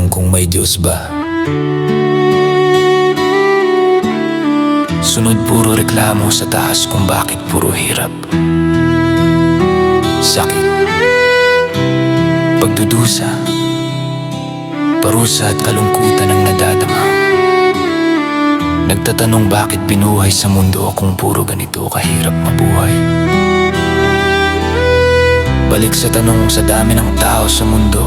tanong kung may Diyos ba. Sunod puro reklamo sa taas kung bakit puro hirap, sakit, pagdudusa, parusa at kalungkutan ang nadadama. Nagtatanong bakit binuhay sa mundo kung puro ganito kahirap mabuhay. Balik sa tanong, sa dami ng tao sa mundo,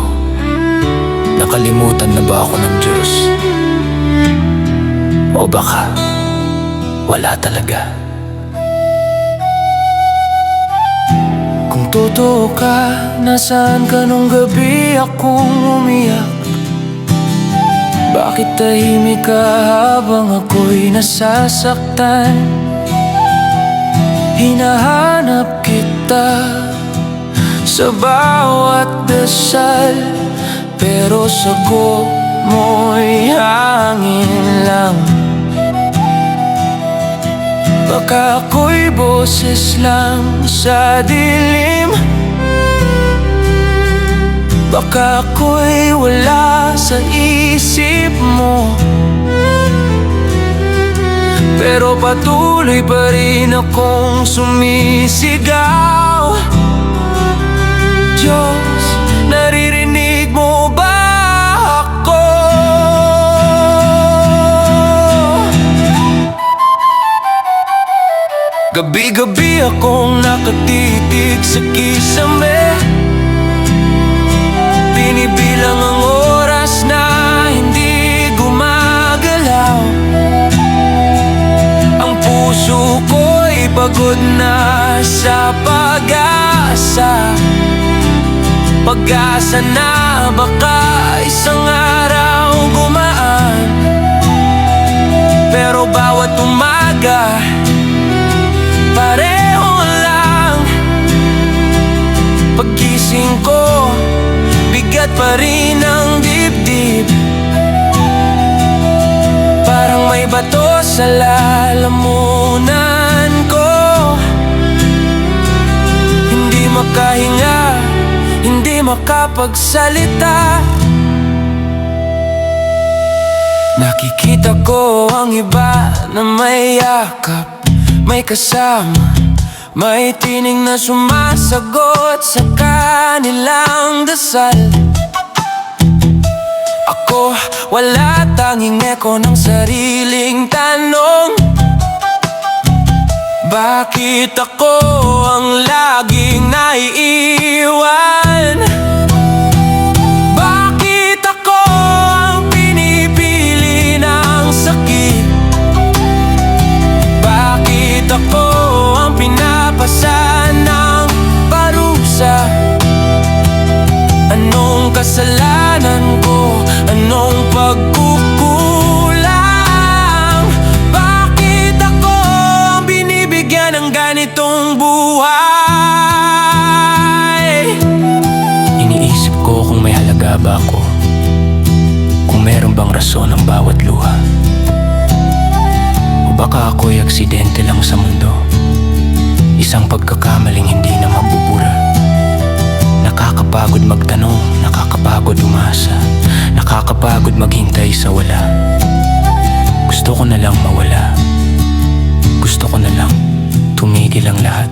nakalimutan na ba ako ng Diyos? O baka wala talaga? Kung totoo ka, nasaan ka nung gabi akong umiyak? Bakit tahimik ka habang ako'y nasasaktan? Hinahanap kita sa bawat dasal, pero sagot mo'y hangin lang. Baka ako'y boses lang sa dilim, baka ako'y wala sa isip mo, pero patuloy pa rin akong sumisigaw. Diyos, naririnig mo ba ako? Gabi-gabi akong nakatitig sa kisame, binibilang ang oras na hindi gumagalaw. Ang puso ko'y pagod na sa pag-asa, pag-asa na baka isang araw gumaan. Pero bawat umaga pareho lang. Paggising ko, bigat pa rin ang dibdib, parang may bato sa lalamunan ko. Hindi makahinga, hindi makapagsalita. Nakikita ko ang iba na may yakap, may kasama, may tining na sumasagot sa kanilang dasal. Ako, wala, tanging eko ng sariling tanong. Bakit ako ang laging naiiwan? Bakit ako ang pinipili ng sakit? Bakit ako ang pinapasa ng parusa? Anong kasalanan ko? Anong pagkukulang? Bakit ako ang binibigyan ng ganitong buhay? Iniisip ko kung may halaga ba ako, kung meron bang rason ang bawat luha. O baka ako'y aksidente lang sa mundo, isang pagkakamaling hindi na mabubura. Nakakapagod magtanong, nakakapagod umasa, nakakapagod maghintay sa wala. Gusto ko na lang mawala, gusto ko na lang tumigil ang lahat.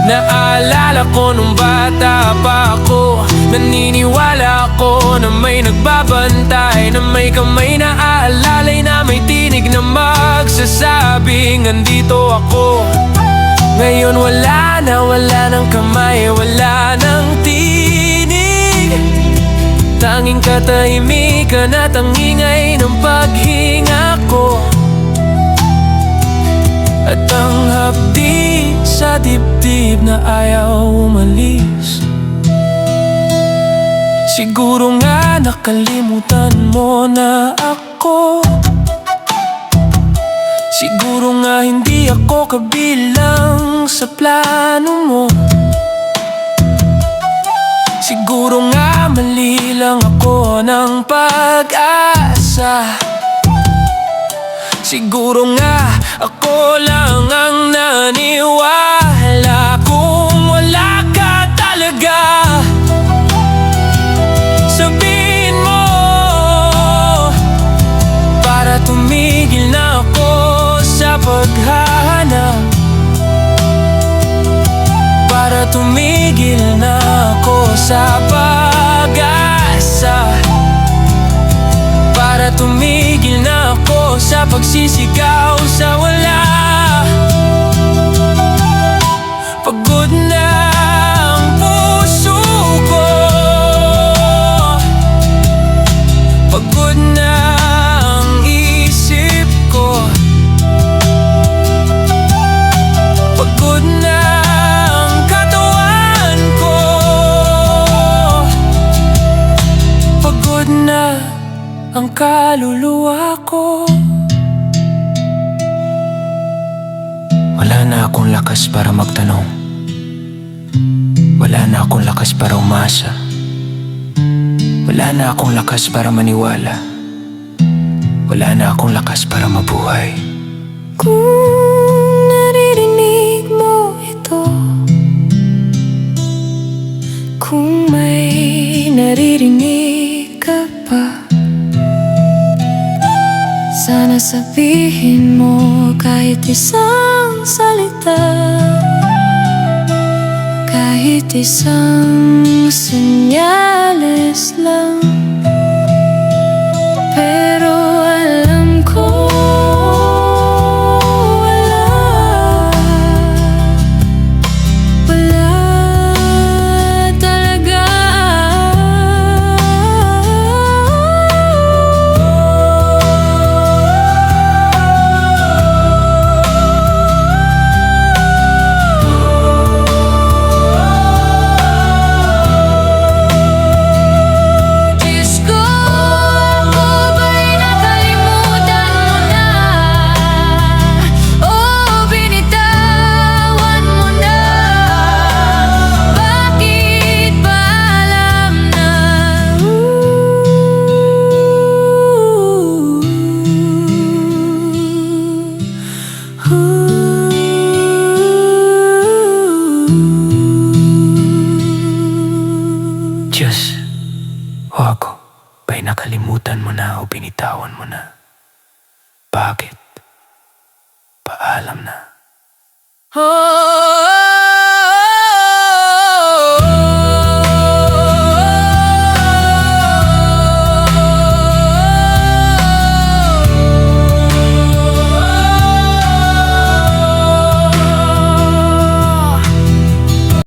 Naalala ko nung bata pa ako, naniniwala ako na may nagbabantay, na may kamay na aalalay, na may tinig na magsasabing andito ako. Ngayon wala na, wala ng kamay, wala ng tinig. Tanging katahimikan at ang ingay ng paghinga ko, at ang hapdi sa dibdib na ayaw umalis. Siguro nga nakalimutan mo na ako, siguro nga hindi ako kabilang sa plano mo. Siguro nga mali lang ako ng pag-asa, siguro nga ako lang ang naniwala. Kung wala ka talaga, sabihin mo tumigil na ako sa pag-asa, para tumigil na ako sa pagsisigaw sa wala. Pagod na ang puso ko, pagod na ang isip ko, pagod na ang katawan ko, pagod na ang kaluluwa ko. Wala na akong lakas para magtanong. Wala na akong lakas para umasa. Wala na akong lakas para maniwala. Wala na akong lakas para mabuhay. Kung naririnig mo ito, kung may naririnig ka pa, sana sabihin mo kahit isang salita, kahit isang senyales lang. Pero alam ko wala talaga. Diyos, o ako, ba'y nakalimutan mo na o binitawan mo na? Bakit? Paalam na. Oh,